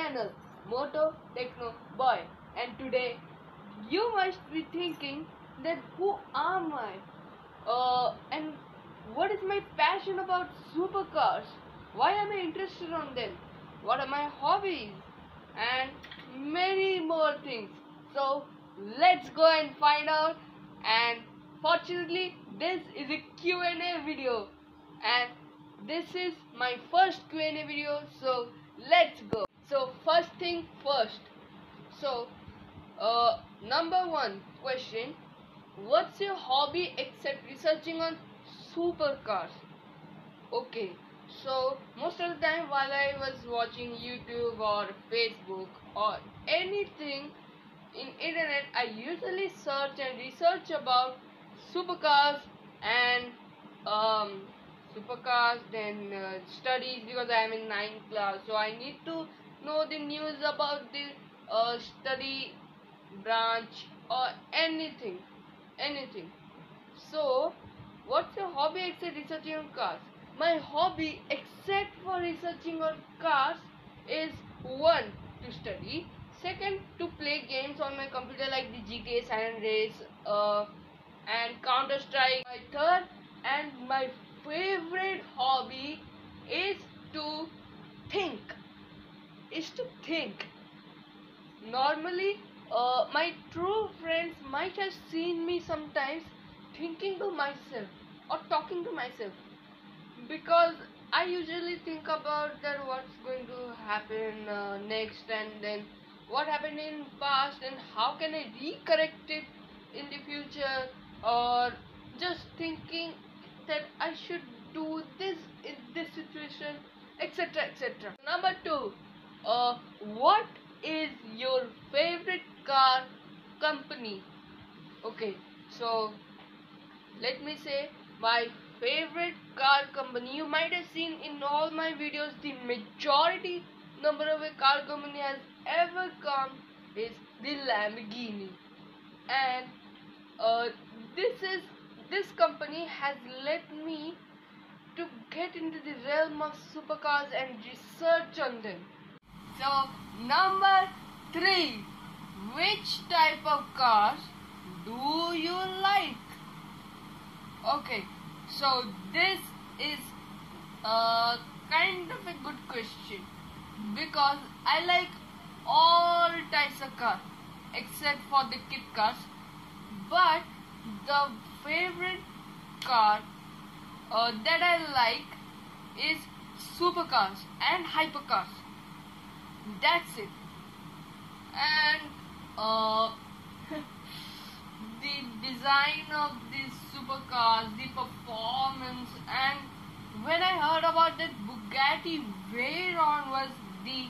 channel Moto Techno Boy, and today you must be thinking that who am I? And what is my passion about supercars? Why am I interested on them? What are my hobbies? And many more things. So let's go and find out. And fortunately, this is a Q&A video, and this is my first Q&A video. So let's go. So first thing first. So number one question: what's your hobby except researching on supercars? Okay, so most of the time while I was watching YouTube or Facebook or anything in internet, I usually search and research about supercars and um, supercars, then studies, because I am in 9th class, so I need to know the news about the study branch or anything. So what's your hobby except researching on cars? My hobby except for researching on cars is one, to study, second, to play games on my computer like the GTA San Andreas and Counter Strike. My third and my favorite hobby is to think. Normally, my true friends might have seen me sometimes thinking to myself or talking to myself, because I usually think about that what's going to happen next, and then what happened in past, and how can I recorrect it in the future, or just thinking that I should do this in this situation, etc. Number two, what is your favorite car company? Okay, so let me say my favorite car company. You might have seen in all my videos the majority number of a car company has ever come is the Lamborghini, and uh, this company has led me to get into the realm of supercars and research on them. So number three, which type of cars do you like? Okay, so this is kind of a good question, because I like all types of cars except for the kit cars, but the favorite car that I like is supercars and hypercars. That's it. And the design of these supercars, the performance, and when I heard about that Bugatti Veyron was the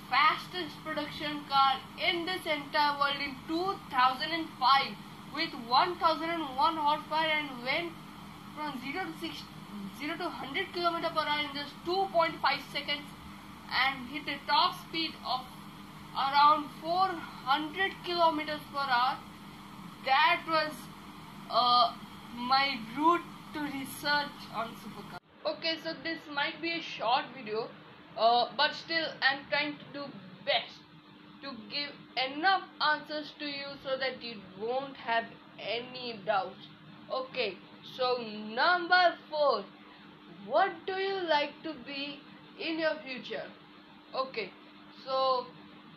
fastest production car in this entire world in 2005 with 1001 horsepower and went from 0 to 100 km per hour in just 2.5 seconds and hit a top speed of around 400 kilometers per hour. That was my route to research on supercars. Okay, so this might be a short video, but still I'm trying to do best to give enough answers to you so that you won't have any doubts. Okay, so number four, what do you like to be in your future? Okay, so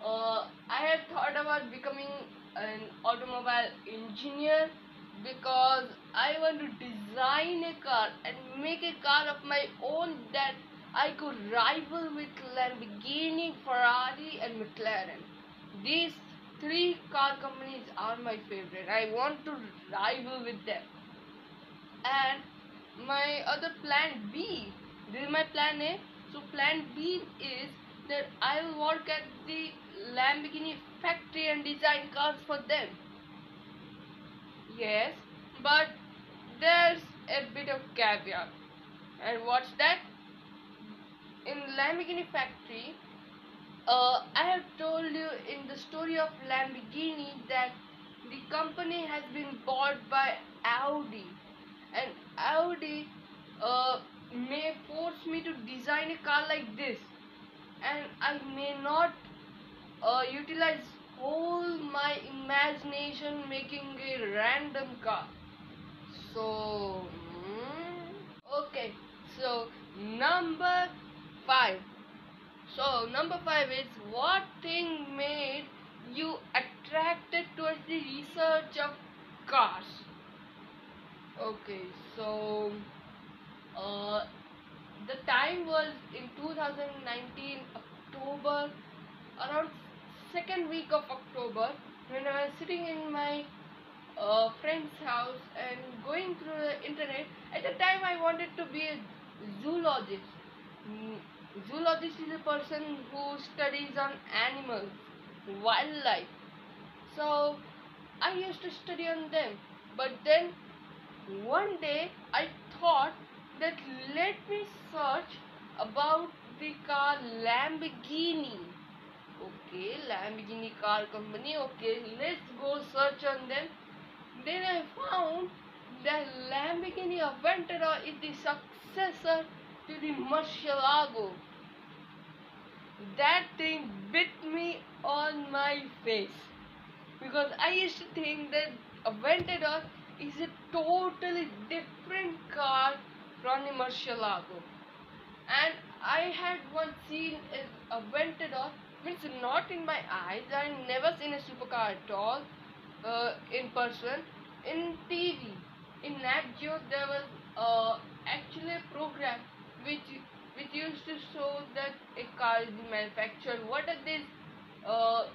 I have thought about becoming an automobile engineer, because I want to design a car and make a car of my own that I could rival with Lamborghini, Ferrari and McLaren. These three car companies are my favorite. I want to rival with them. And my other plan B, this is my plan A. So plan B is that I will work at the Lamborghini factory and design cars for them. Yes, but there's a bit of caveat. And what's that? In Lamborghini factory, I have told you in the story of Lamborghini that the company has been bought by Audi, and Audi may force me to design a car like this, and I may not utilize whole my imagination making a random car. So, okay. So number five. So number five is what thing made you attracted towards the research of cars? Okay, so uh, the time was in 2019 October, around second week of October, when I was sitting in my friend's house and going through the internet. At the time, I wanted to be a zoologist. Mm, Zoologist is a person who studies on animals, wildlife. So I used to study on them. But then one day I thought that let me search about the car Lamborghini. Okay, Lamborghini car company. Okay, let's go search on them. Then I found that Lamborghini Aventador is the successor to the Murcielago. That thing bit me on my face because I used to think that Aventador is a totally different car from the Murcielago. And I had once seen a Aventador, means not in my eyes. I never seen a supercar at all in person. In TV, in Nat Geo, there was actually a program which used to show that a car is manufactured. What are these uh,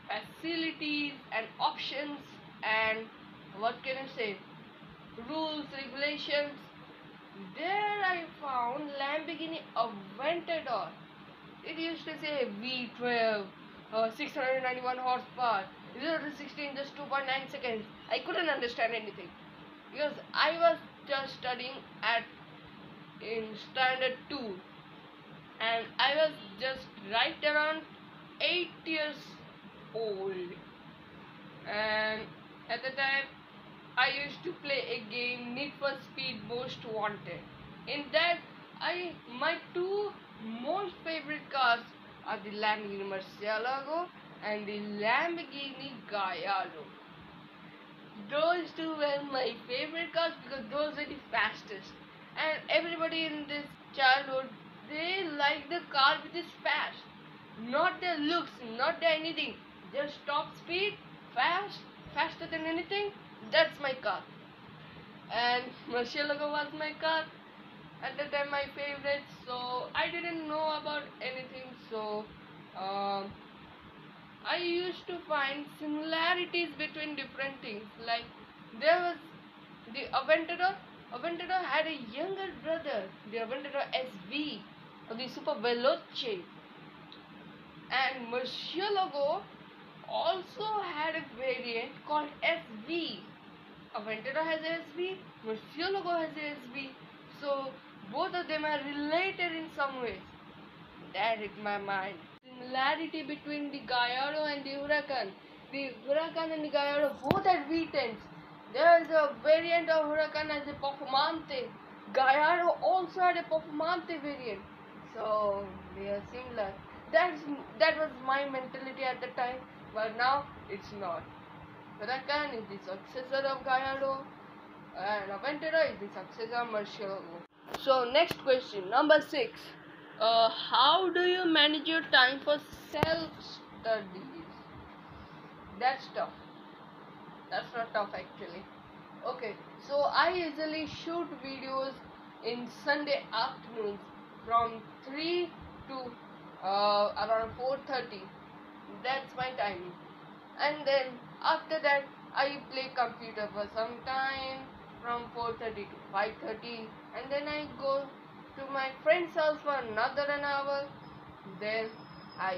facilities and options and what can I say? Rules, regulations. There I found Lamborghini Aventador. It used to say V12, 691 horsepower, 0 to 60 in just 2.9 seconds. I couldn't understand anything because I was just studying at in standard 2 and I was just right around 8 years old. And at the time I used to play a game, Need for Speed Most Wanted. In that, my two most favorite cars are the Lamborghini Murcielago and the Lamborghini Gallardo. Those two were my favorite cars because those are the fastest. And everybody in this childhood, they like the car which is fast. Not their looks, not their anything. Just top speed, fast, faster than anything. That's my car. And Murcielago was my car at the time, my favorite. So I didn't know about anything. So um, I used to find similarities between different things. Like there was the Aventador. Aventador had a younger brother, the Aventador SV, or the Super Veloce. And Murcielago also had a variant called SV. Aventador has SV, Murcielago has SV. So both of them are related in some ways. That hit my mind. Similarity between the Gallardo and the Huracan. The Huracan and the Gallardo both had V10s. There is a variant of Huracan as a Performante. Gallardo also had a Performante variant. So they are similar. That was my mentality at the time, but now it's not. Huracan is the successor of Gallardo and Aventador is the successor of Murcielago. So next question, number 6. How do you manage your time for self-studies? That's tough. That's not tough actually. Okay, so I usually shoot videos in Sunday afternoons from 3 to around 4:30. That's my timing. And then after that I play computer for some time from 4:30 to 5:30, and then I go to my friend's house for another an hour. Then I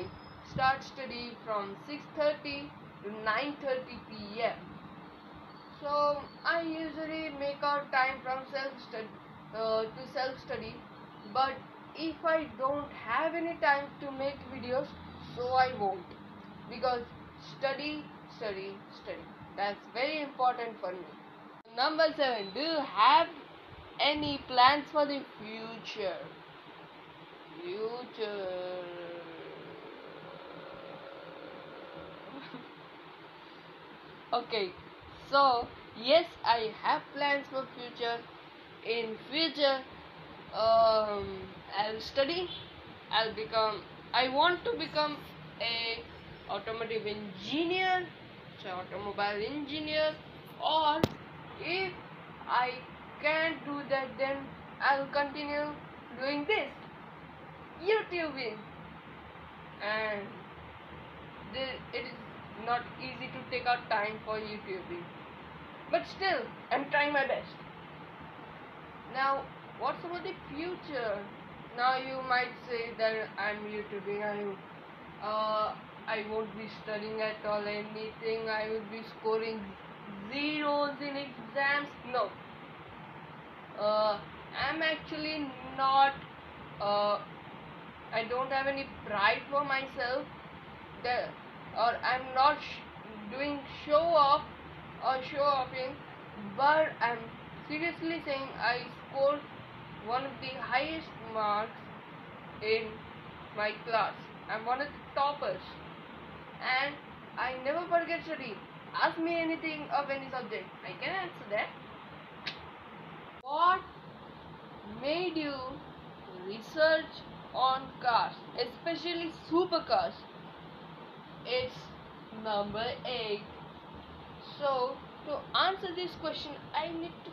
start study from 6:30 to 9:30 p.m. So I usually make out time from self study, but if I don't have any time to make videos, so I won't, because study. That's very important for me. Number 7. Do you have any plans for the future? Future. Okay, so yes, I have plans for future. In future, I'll study. I'll become. I want to become a automotive engineer, so automobile engineer. Or if I can't do that, then I'll continue doing this YouTubing. And it is not easy to take out time for YouTubing, but still, I'm trying my best. Now, what's about the future? Now you might say that I'm YouTubing. I won't be studying at all. Anything. I will be scoring zeros in exams. No. I'm actually not. Uh, I don't have any pride for myself. That, or I'm not doing show off or show offing, but I'm seriously saying I scored one of the highest marks in my class. I'm one of the toppers, and I never forget study. Ask me anything of any subject, I can answer that. What made you research on cars, especially supercars? It's number 8. So, to answer this question, I need to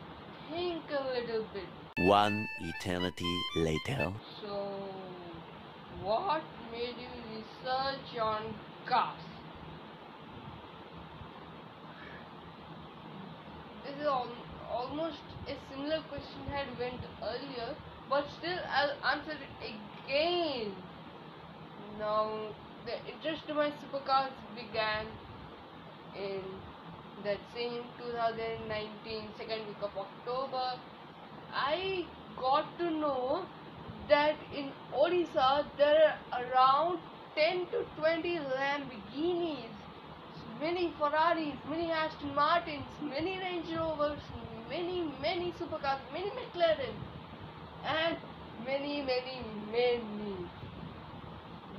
think a little bit. One eternity later. So, what made you research on cars? This is almost a similar question had went earlier, but still I'll answer it again. Now, the interest to my supercars began in that same 2019 second week of October. I got to know that in Odisha there are around 10 to 20 Lamborghinis, many Ferraris, many Aston Martins, many Range Rovers, many supercars, many McLaren, and many.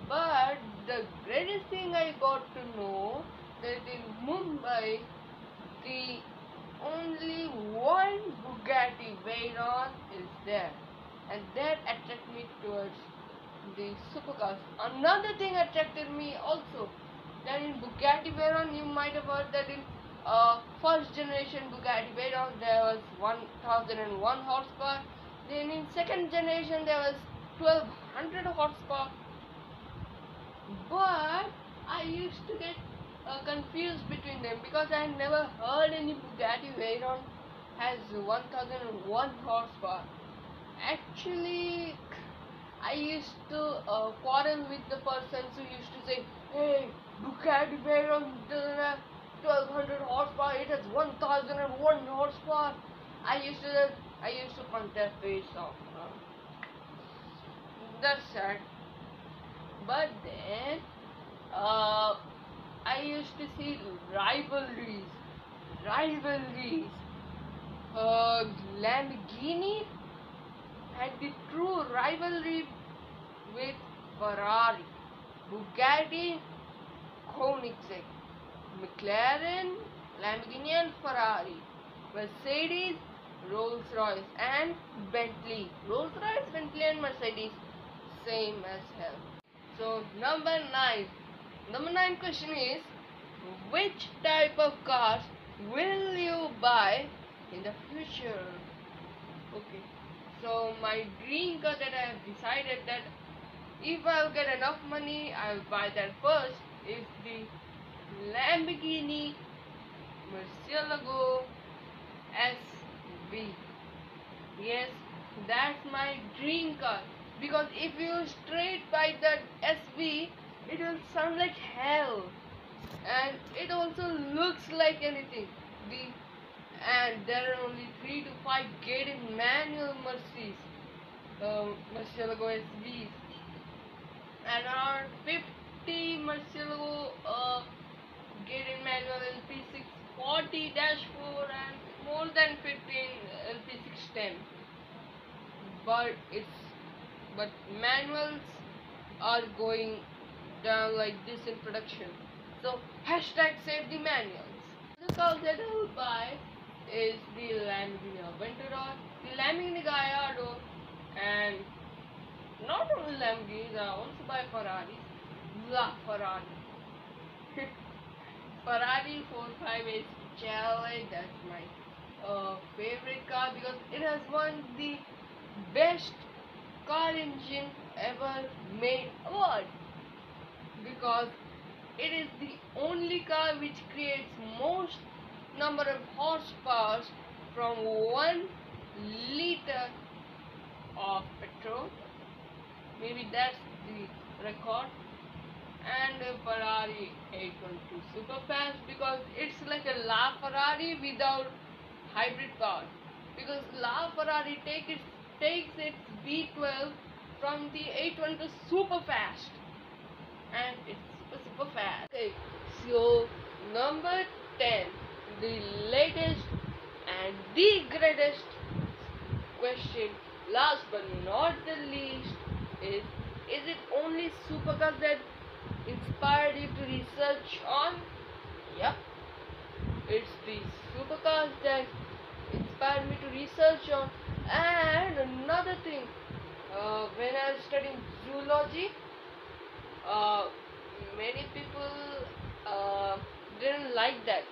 But the greatest thing I got to know that in Mumbai, the only one Bugatti Veyron is there, and that attracted me towards the supercars. Another thing attracted me also, that in Bugatti Veyron you might have heard that in first generation Bugatti Veyron there was 1001 horsepower, then in second generation there was 1200 horsepower. But I used to get confused between them because I never heard any Bugatti Veyron has 1001 horsepower. Actually, I used to quarrel with the persons who used to say, "Hey, Bugatti Veyron doesn't have 1200 horsepower; it has 1001 horsepower." I used to punch their face off. That's sad. But then, I used to see rivalries. Lamborghini had the true rivalry with Ferrari, Bugatti, Koenigsegg, McLaren, Lamborghini and Ferrari, Mercedes, Rolls-Royce and Bentley. Rolls-Royce, Bentley and Mercedes, same as hell. So number 9. Number 9 question is, which type of cars will you buy in the future? Okay. So my dream car that I have decided that if I'll get enough money, I'll buy that first is the Lamborghini Murcielago SV. Yes, that's my dream car. Because if you straight buy that SV, it will sound like hell, and it also looks like anything. And there are only 3 to 5 gated manual Murcielago SVs, and around 50 Murcielago gated manual LP640-4 and more than 15 LP610. But manuals are going down like this in production. So hashtag save the manuals. The car that I will buy is the Lamborghini Aventador, the Lamborghini Gallardo, and not only Lamborghinis, I also buy Ferraris. La Ferrari. Ferrari 458 Challenge, that's my favorite car because it has won the best car engine ever made award, because it is the only car which creates most number of horsepower from 1 liter of petrol. Maybe that's the record. And Ferrari 812 super fast because it's like a La Ferrari without hybrid power, because La Ferrari takes its V12 from the 812 super fast, and it's super fast. Okay, so number 10, the latest and the greatest question, last but not the least, is it only supercars that inspired you to research on? Yep, it's the supercars that inspired me to research on. And another thing, when I was studying zoology, many people didn't like that,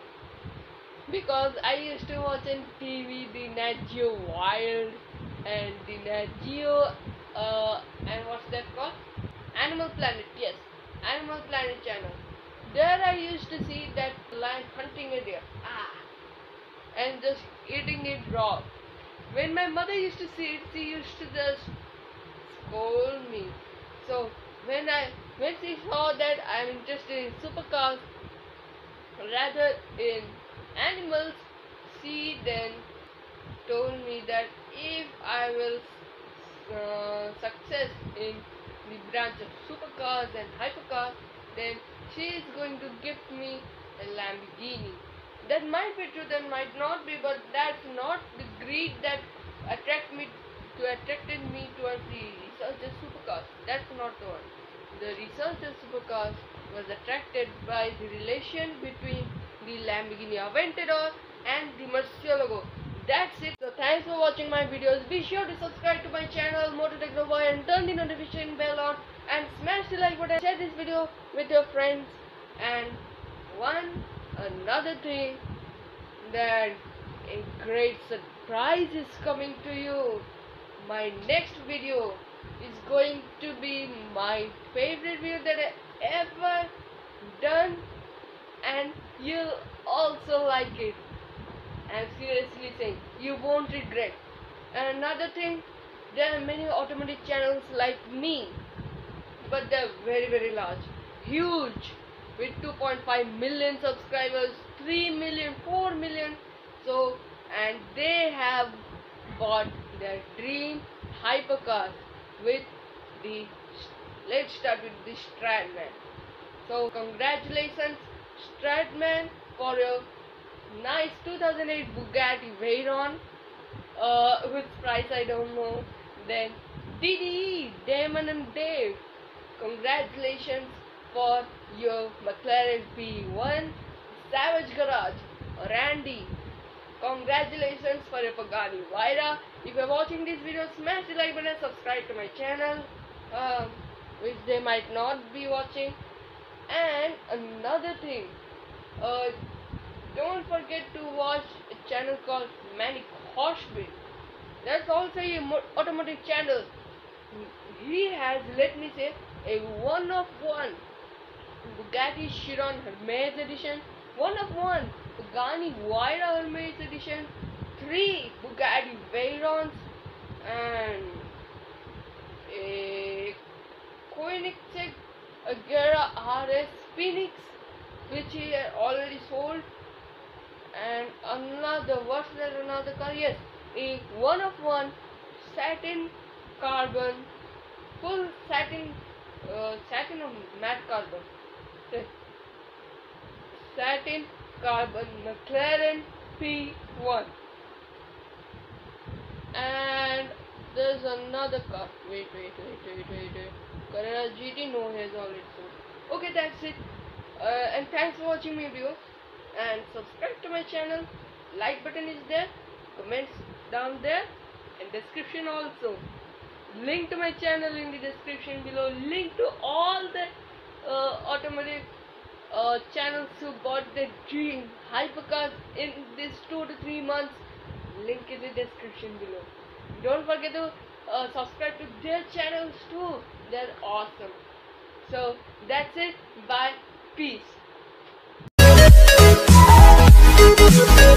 because I used to watch on TV the Nat Geo Wild and the Nat Geo and what's that called? Animal Planet, yes, Animal Planet channel. There I used to see that lion hunting a deer, and just eating it raw. When my mother used to see it, she used to just scold me. So when she saw that I'm interested in supercars rather in animals, she then told me that if I will success in the branch of supercars and hypercars, then she is going to gift me a Lamborghini. That might be true, that might not be, but that's not the greed that attracted me towards the research supercars. That's not the one. The research supercars was attracted by the relation between the Lamborghini Aventador and the Murcielago. That's it. So thanks for watching my videos. Be sure to subscribe to my channel Motor Techno Boy and turn the notification bell on and smash the like button. Share this video with your friends. And another thing, that a great surprise is coming to you. My next video is going to be my favorite video that I ever done, and you'll also like it. I'm seriously saying, you won't regret. And another thing, there are many automotive channels like me, but they're very, very large, huge, with 2.5 million subscribers, 3 million, 4 million. So, and they have bought their dream hypercar with the, let's start with the Stradman. So congratulations Stradman for your nice 2008 Bugatti Veyron, whose price I don't know. Then DDE, Damon and Dave, congratulations for your McLaren P1. Savage Garage, Randy, congratulations for your Pagani Huayra. If you're watching this video, smash the like button, subscribe to my channel, which they might not be watching. And another thing, don't forget to watch a channel called Manic Hoshbin. That's also a automotive channel. He has, let me say, a one-of-one Bugatti Chiron Hermes edition, one-of-one Pagani Huayra Hermes edition, 3 Bugatti Veyrons, and a Koenigsegg Agera RS Phoenix, which he had already sold. And another car? Yes, a one-of-one satin carbon, full satin or matte carbon, satin carbon McLaren P1. And there's another car. Wait. Carrera GT, no, has already sold. Okay, that's it. And thanks for watching my video, and subscribe to my channel. Like button is there, comments down there, and description also. Link to my channel in the description below. Link to all the automotive channels who bought the dream hypercars in this 2 to 3 months. Link in the description below. Don't forget to subscribe to their channels too. They're awesome. So that's it. Bye. Peace. We'll be right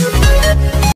back.